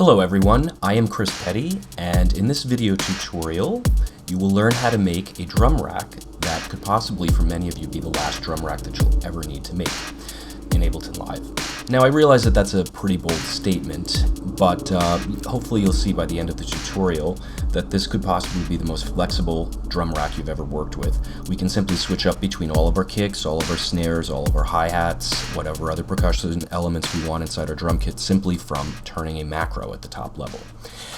Hello everyone, I am Chris Petti, and in this video tutorial you will learn how to make a drum rack that could possibly for many of you be the last drum rack that you'll ever need to make in Ableton Live. Now I realize that that's a pretty bold statement, but hopefully you'll see by the end of the tutorial that this could possibly be the most flexible drum rack you've ever worked with. We can simply switch up between all of our kicks, all of our snares, all of our hi-hats, whatever other percussion elements we want inside our drum kit simply from turning a macro at the top level.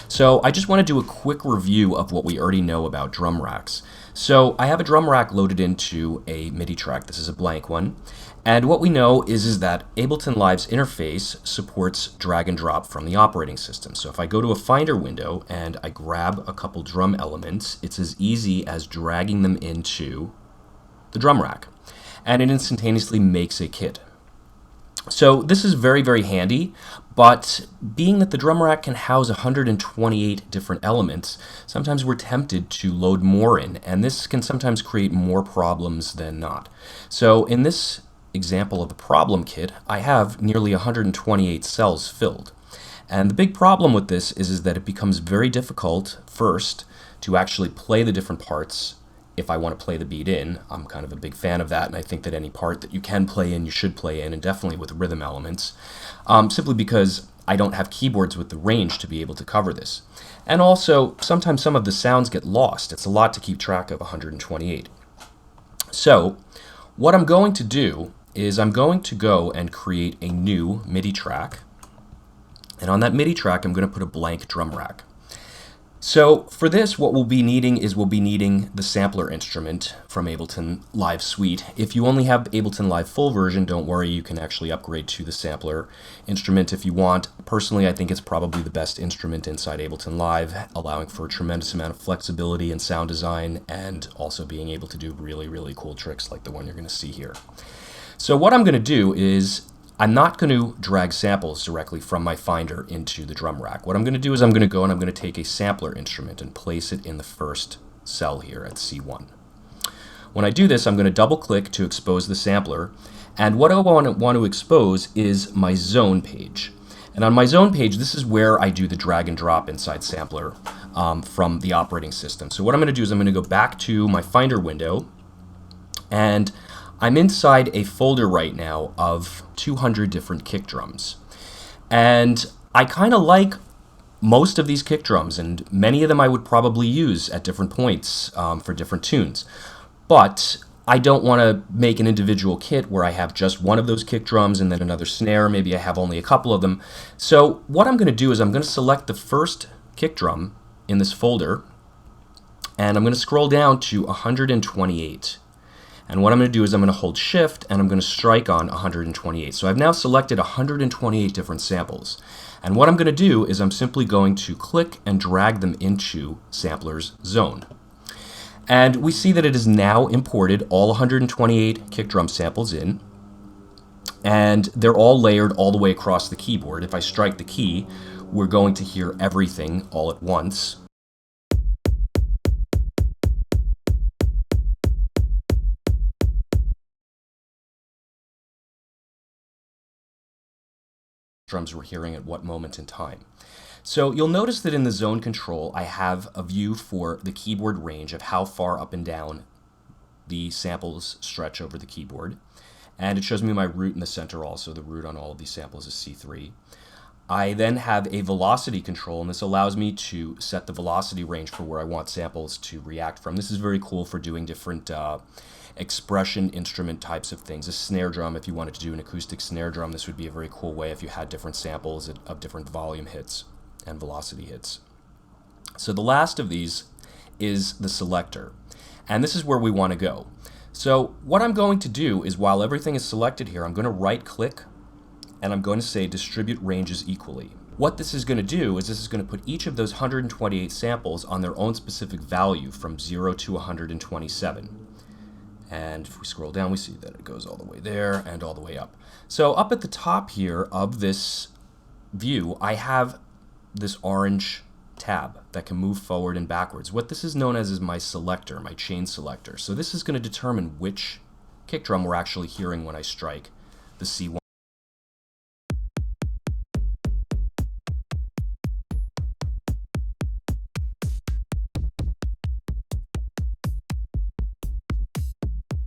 So I just want to do a quick review of what we already know about drum racks. So I have a drum rack loaded into a MIDI track. This is a blank one. And what we know is that Ableton Live's interface supports drag and drop from the operating system. So if I go to a Finder window and I grab a couple drum elements, it's as easy as dragging them into the drum rack. And it instantaneously makes a kit. So this is very, very handy, but being that the drum rack can house 128 different elements, sometimes we're tempted to load more in, and this can sometimes create more problems than not. So in this example of the problem kit, I have nearly 128 cells filled. And the big problem with this is that it becomes very difficult, first, to actually play the different parts if I want to play the beat in. I'm kind of a big fan of that, and I think that any part that you can play in, you should play in, and definitely with rhythm elements, simply because I don't have keyboards with the range to be able to cover this. And also, sometimes some of the sounds get lost. It's a lot to keep track of 128. So, what I'm going to do is I'm going to go and create a new MIDI track, and on that MIDI track I'm going to put a blank drum rack. So for this, what we'll be needing is the sampler instrument from Ableton Live Suite. If you only have Ableton Live full version, don't worry, you can actually upgrade to the sampler instrument if you want. Personally, I think it's probably the best instrument inside Ableton Live, allowing for a tremendous amount of flexibility in sound design and also being able to do really, really cool tricks like the one you're going to see here. So what I'm going to do is I'm not going to drag samples directly from my Finder into the drum rack. What I'm going to do is I'm going to go and I'm going to take a sampler instrument and place it in the first cell here at C1. When I do this, I'm going to double click to expose the sampler, and what I want to expose is my zone page. And on my zone page, this is where I do the drag and drop inside sampler from the operating system. So what I'm going to do is I'm going to go back to my Finder window, and I'm inside a folder right now of 200 different kick drums. And I kind of like most of these kick drums, and many of them I would probably use at different points for different tunes. But I don't want to make an individual kit where I have just one of those kick drums and then another snare. Maybe I have only a couple of them. So what I'm going to do is I'm going to select the first kick drum in this folder, and I'm going to scroll down to 128. And what I'm going to do is I'm going to hold Shift and I'm going to strike on 128. So I've now selected 128 different samples. And what I'm going to do is I'm simply going to click and drag them into Sampler's zone. And we see that it has now imported all 128 kick drum samples in. And they're all layered all the way across the keyboard. If I strike the key, we're going to hear everything all at once. Drums we're hearing at what moment in time. So you'll notice that in the zone control I have a view for the keyboard range of how far up and down the samples stretch over the keyboard, and it shows me my root in the center also. The root on all of these samples is C3. I then have a velocity control, and this allows me to set the velocity range for where I want samples to react from. This is very cool for doing different expression instrument types of things. A snare drum, if you wanted to do an acoustic snare drum, this would be a very cool way if you had different samples of different volume hits and velocity hits. So the last of these is the selector, and this is where we want to go. So what I'm going to do is, while everything is selected here, I'm going to right click and I'm going to say distribute ranges equally. What this is going to do is this is going to put each of those 128 samples on their own specific value from 0 to 127. And if we scroll down, we see that it goes all the way there and all the way up. So up at the top here of this view, I have this orange tab that can move forward and backwards. What this is known as is my selector, my chain selector. So this is going to determine which kick drum we're actually hearing when I strike the C1.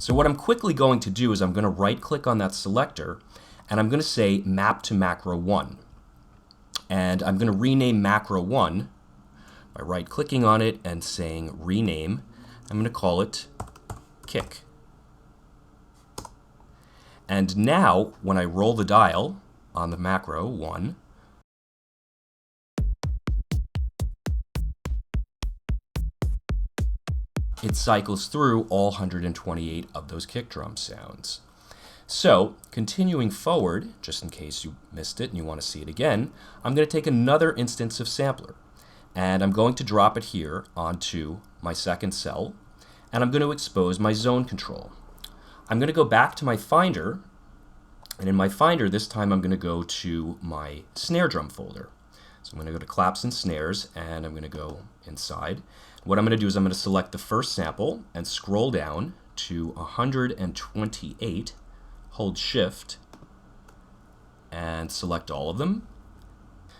So what I'm quickly going to do is I'm going to right-click on that selector, and I'm going to say map to macro 1. And I'm going to rename macro 1 by right-clicking on it and saying rename. I'm going to call it kick. And now, when I roll the dial on the macro 1, it cycles through all 128 of those kick drum sounds. So, continuing forward, just in case you missed it and you want to see it again, I'm going to take another instance of sampler. And I'm going to drop it here onto my second cell, and I'm going to expose my zone control. I'm going to go back to my Finder, and in my Finder this time I'm going to go to my snare drum folder. So I'm going to go to claps and snares, and I'm going to go inside. What I'm going to do is I'm going to select the first sample and scroll down to 128, hold Shift, and select all of them.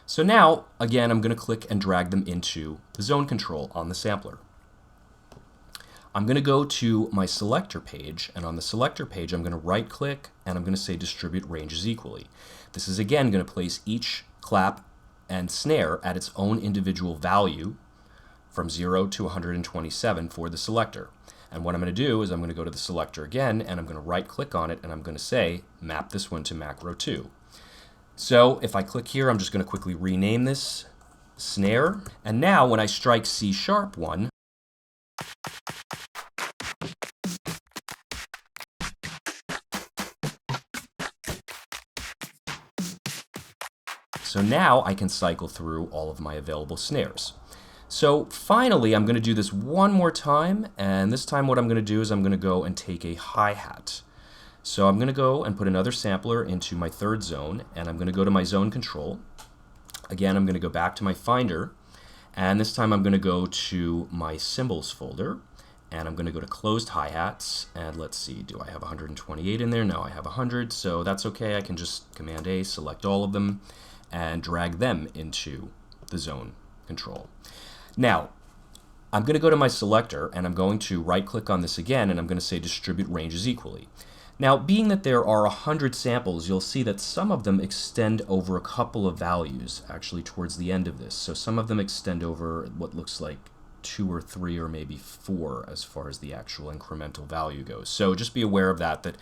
So now, again, I'm going to click and drag them into the zone control on the sampler. I'm going to go to my selector page, and on the selector page I'm going to right-click and I'm going to say distribute ranges equally. This is again going to place each clap and snare at its own individual value from 0 to 127 for the selector. And what I'm going to do is I'm going to go to the selector again, and I'm going to right-click on it, and I'm going to say map this one to macro 2. So if I click here, I'm just going to quickly rename this snare. And now when I strike C#1, so now I can cycle through all of my available snares. So finally, I'm going to do this one more time, and this time what I'm going to do is I'm going to go and take a hi-hat. So I'm going to go and put another sampler into my third zone, and I'm going to go to my zone control. Again, I'm going to go back to my Finder, and this time I'm going to go to my cymbals folder, and I'm going to go to closed hi-hats, and let's see, do I have 128 in there? No, I have 100, so that's okay. I can just Command-A, select all of them, and drag them into the zone control. Now, I'm going to go to my selector, and I'm going to right-click on this again, and I'm going to say distribute ranges equally. Now, being that there are 100 samples, you'll see that some of them extend over a couple of values, actually towards the end of this. So some of them extend over what looks like 2 or 3 or maybe 4 as far as the actual incremental value goes. So just be aware of that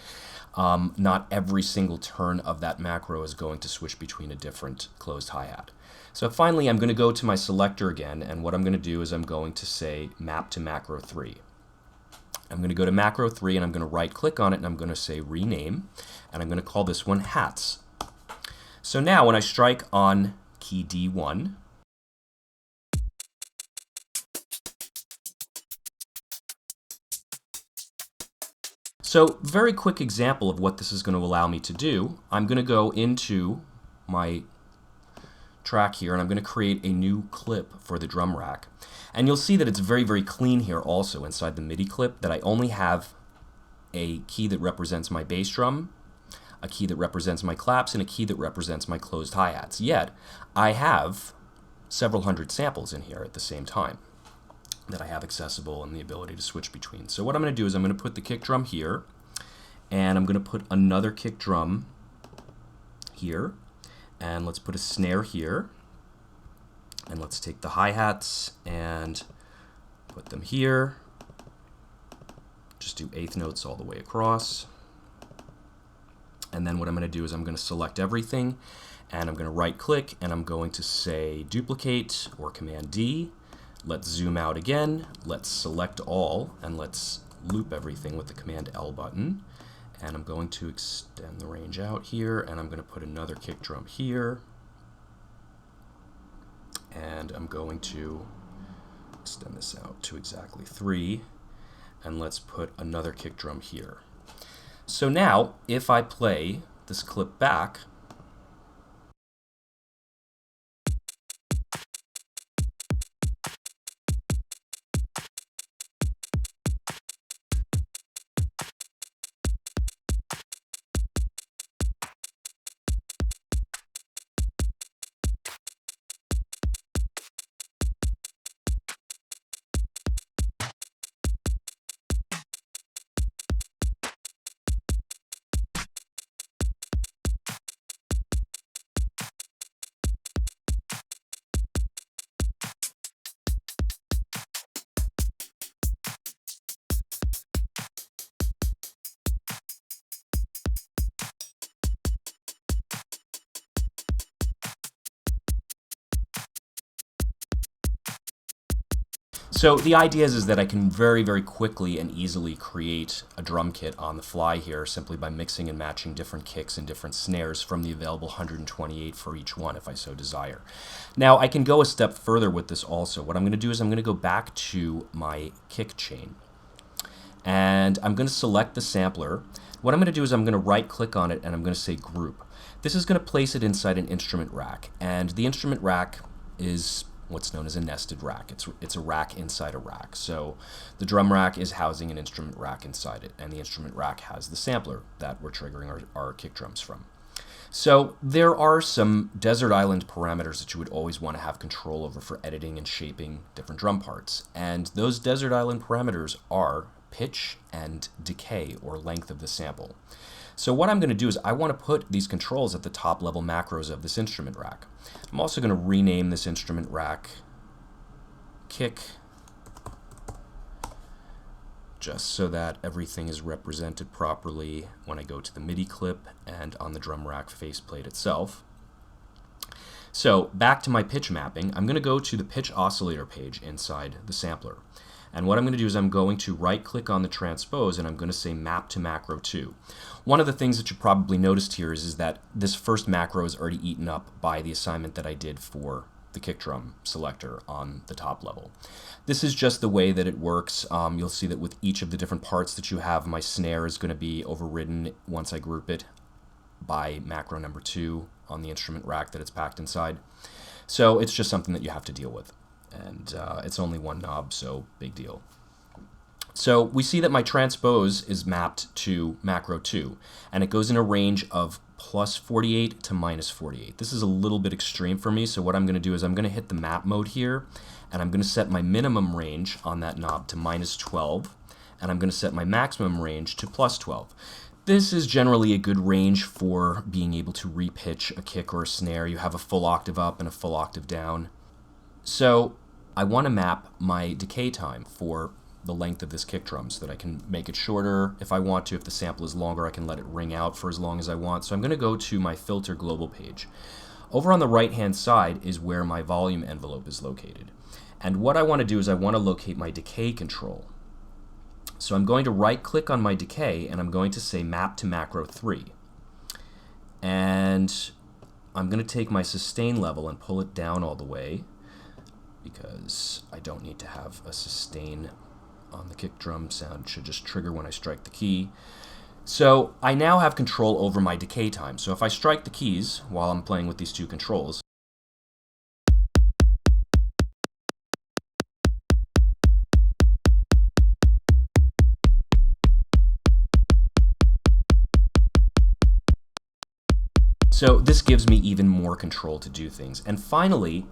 not every single turn of that macro is going to switch between a different closed hi-hat. So finally, I'm going to go to my selector again, and what I'm going to do is I'm going to say map to macro 3. I'm going to go to macro 3, and I'm going to right-click on it, and I'm going to say rename, and I'm going to call this one hats. So now when I strike on key D1, so very quick example of what this is going to allow me to do. I'm going to go into my track here, and I'm going to create a new clip for the drum rack. And you'll see that it's very, very clean here also inside the MIDI clip, that I only have a key that represents my bass drum, a key that represents my claps, and a key that represents my closed hi-hats. Yet, I have several hundred samples in here at the same time that I have accessible and the ability to switch between. So what I'm going to do is I'm going to put the kick drum here, and I'm going to put another kick drum here, and let's put a snare here, and let's take the hi-hats and put them here. Just do eighth notes all the way across. And then what I'm going to do is I'm going to select everything, and I'm going to right-click, and I'm going to say duplicate or Command-D. Let's zoom out again. Let's select all, and let's loop everything with the Command-L button. And I'm going to extend the range out here, and I'm going to put another kick drum here. And I'm going to extend this out to exactly 3, and let's put another kick drum here. So now, if I play this clip back, So the idea is that I can very, very quickly and easily create a drum kit on the fly here simply by mixing and matching different kicks and different snares from the available 128 for each one if I so desire. Now I can go a step further with this also. What I'm going to do is I'm going to go back to my kick chain and I'm going to select the sampler. What I'm going to do is I'm going to right click on it and I'm going to say group. This is going to place it inside an instrument rack, and the instrument rack is what's known as a nested rack. It's a rack inside a rack. So the drum rack is housing an instrument rack inside it, and the instrument rack has the sampler that we're triggering our kick drums from. So there are some desert island parameters that you would always want to have control over for editing and shaping different drum parts. And those desert island parameters are pitch and decay, or length of the sample. So what I'm going to do is I want to put these controls at the top level macros of this instrument rack. I'm also going to rename this instrument rack kick, just so that everything is represented properly when I go to the MIDI clip and on the drum rack faceplate itself. So back to my pitch mapping, I'm going to go to the pitch oscillator page inside the sampler. And what I'm going to do is I'm going to right click on the transpose and I'm going to say map to macro 2. One of the things that you probably noticed here is that this first macro is already eaten up by the assignment that I did for the kick drum selector on the top level. This is just the way that it works. You'll see that with each of the different parts that you have, my snare is going to be overridden once I group it by macro number 2 on the instrument rack that it's packed inside. So it's just something that you have to deal with. And it's only one knob, so big deal. So we see that my transpose is mapped to macro 2, and it goes in a range of plus 48 to minus 48. This is a little bit extreme for me, so what I'm going to do is I'm going to hit the map mode here, and I'm going to set my minimum range on that knob to minus 12, and I'm going to set my maximum range to plus 12. This is generally a good range for being able to repitch a kick or a snare. You have a full octave up and a full octave down. So I want to map my decay time for the length of this kick drum so that I can make it shorter if I want to. If the sample is longer, I can let it ring out for as long as I want. So I'm going to go to my filter global page. Over on the right hand side is where my volume envelope is located. And what I want to do is I want to locate my decay control. So I'm going to right click on my decay and I'm going to say map to macro 3. And I'm going to take my sustain level and pull it down all the way, because I don't need to have a sustain on the kick drum. Sound should just trigger when I strike the key. So I now have control over my decay time. So if I strike the keys while I'm playing with these two controls, so this gives me even more control to do things. And finally,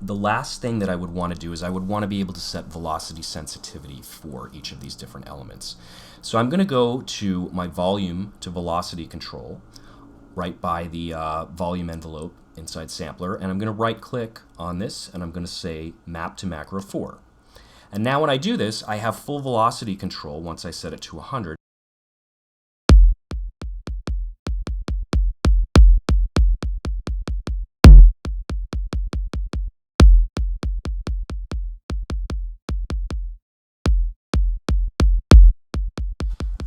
the last thing that I would want to do is I would want to be able to set velocity sensitivity for each of these different elements. So I'm going to go to my volume to velocity control right by the volume envelope inside sampler, and I'm going to right click on this and I'm going to say map to macro 4. And now when I do this, I have full velocity control once I set it to 100.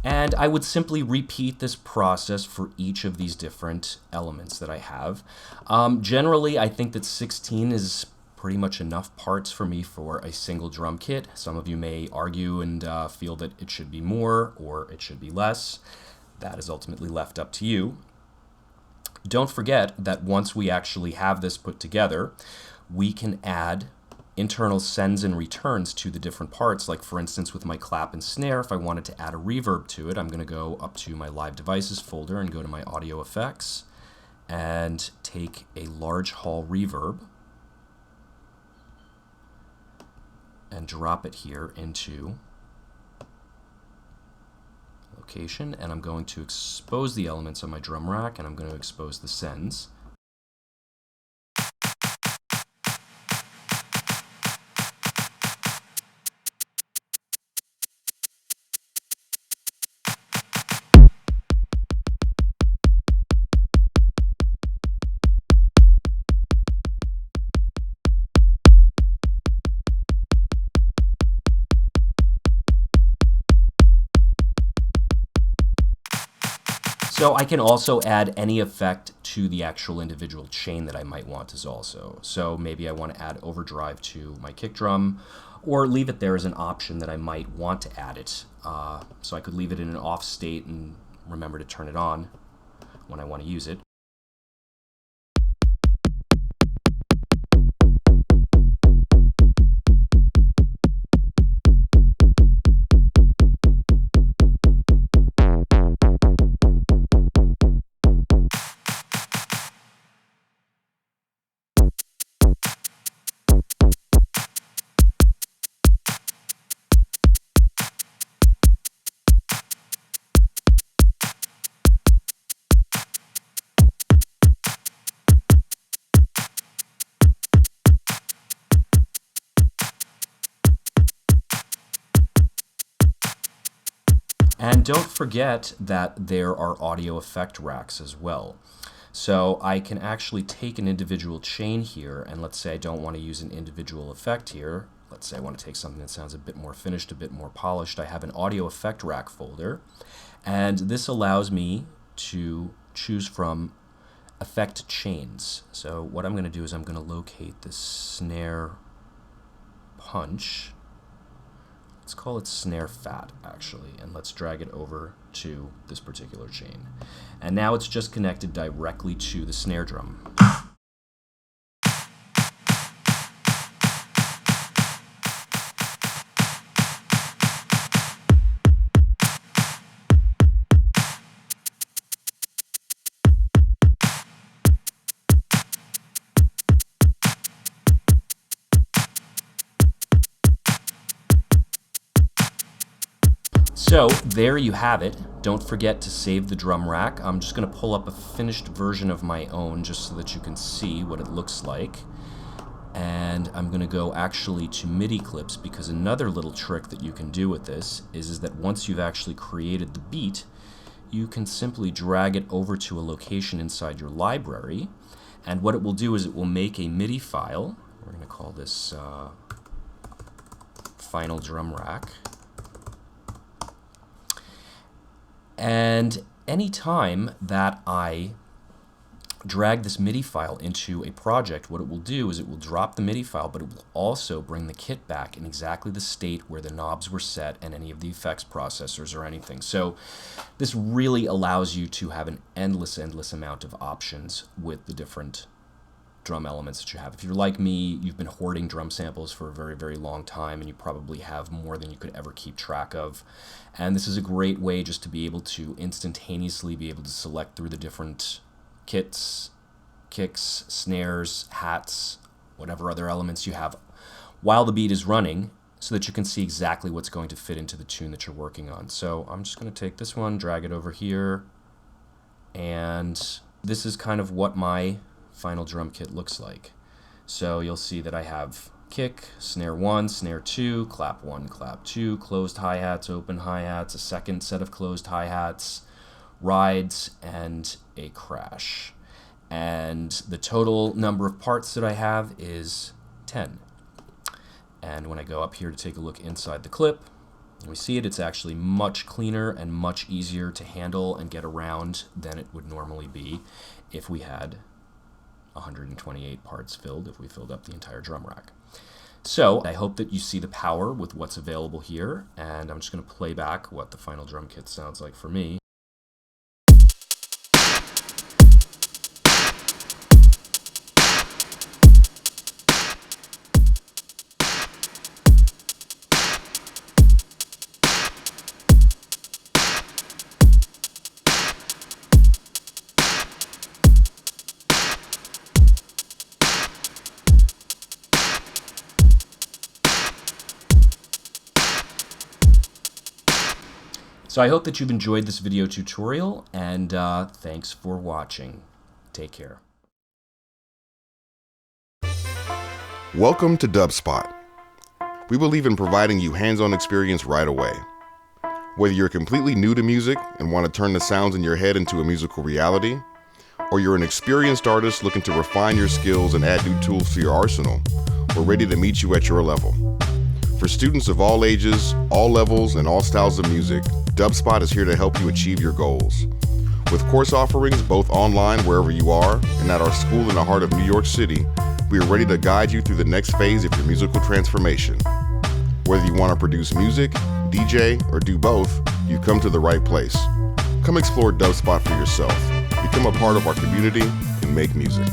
And I would simply repeat this process for each of these different elements that I have. Generally, I think that 16 is pretty much enough parts for me for a single drum kit. Some of you may argue and feel that it should be more or it should be less. That is ultimately left up to you. Don't forget that once we actually have this put together, we can add internal sends and returns to the different parts. Like for instance with my clap and snare, if I wanted to add a reverb to it, I'm going to go up to my live devices folder and go to my audio effects and take a large hall reverb and drop it here into location, and I'm going to expose the elements on my drum rack and I'm going to expose the sends. So I can also add any effect to the actual individual chain that I might want as also. So maybe I want to add overdrive to my kick drum, or leave it there as an option that I might want to add it. So I could leave it in an off state and remember to turn it on when I want to use it. And don't forget that there are audio effect racks as well. So I can actually take an individual chain here, and let's say I don't want to use an individual effect here. Let's say I want to take something that sounds a bit more finished, a bit more polished. I have an audio effect rack folder, and this allows me to choose from effect chains. So what I'm going to do is I'm going to locate this snare punch. Let's call it snare fat, actually, and let's drag it over to this particular chain. And now it's just connected directly to the snare drum. So there you have it. Don't forget to save the drum rack. I'm just going to pull up a finished version of my own just so that you can see what it looks like. And I'm going to go actually to MIDI clips, because another little trick that you can do with this is that once you've actually created the beat, you can simply drag it over to a location inside your library. And what it will do is it will make a MIDI file. We're going to call this final drum rack. And anytime that I drag this MIDI file into a project, what it will do is it will drop the MIDI file, but it will also bring the kit back in exactly the state where the knobs were set and any of the effects processors or anything. So this really allows you to have an endless amount of options with the different drum elements that you have. If you're like me, you've been hoarding drum samples for a very long time, and you probably have more than you could ever keep track of. And this is a great way just to be able to instantaneously be able to select through the different kits, kicks, snares, hats, whatever other elements you have while the beat is running, so that you can see exactly what's going to fit into the tune that you're working on. So I'm just going to take this one, drag it over here, and this is kind of what my final drum kit looks like. So you'll see that I have kick, snare 1, snare 2, clap 1, clap 2, closed hi-hats, open hi-hats, a second set of closed hi-hats, rides, and a crash. And the total number of parts that I have is 10. And when I go up here to take a look inside the clip, we see it's actually much cleaner and much easier to handle and get around than it would normally be if we had 128 parts filled, if we filled up the entire drum rack. So I hope that you see the power with what's available here, and I'm just going to play back what the final drum kit sounds like for me. So I hope that you've enjoyed this video tutorial, and thanks for watching. Take care. Welcome to Dubspot. We believe in providing you hands-on experience right away. Whether you're completely new to music and want to turn the sounds in your head into a musical reality, or you're an experienced artist looking to refine your skills and add new tools to your arsenal, we're ready to meet you at your level. For students of all ages, all levels, and all styles of music, Dubspot is here to help you achieve your goals. With course offerings both online wherever you are and at our school in the heart of New York City, we are ready to guide you through the next phase of your musical transformation. Whether you want to produce music, DJ, or do both, you've come to the right place. Come explore Dubspot for yourself. Become a part of our community and make music.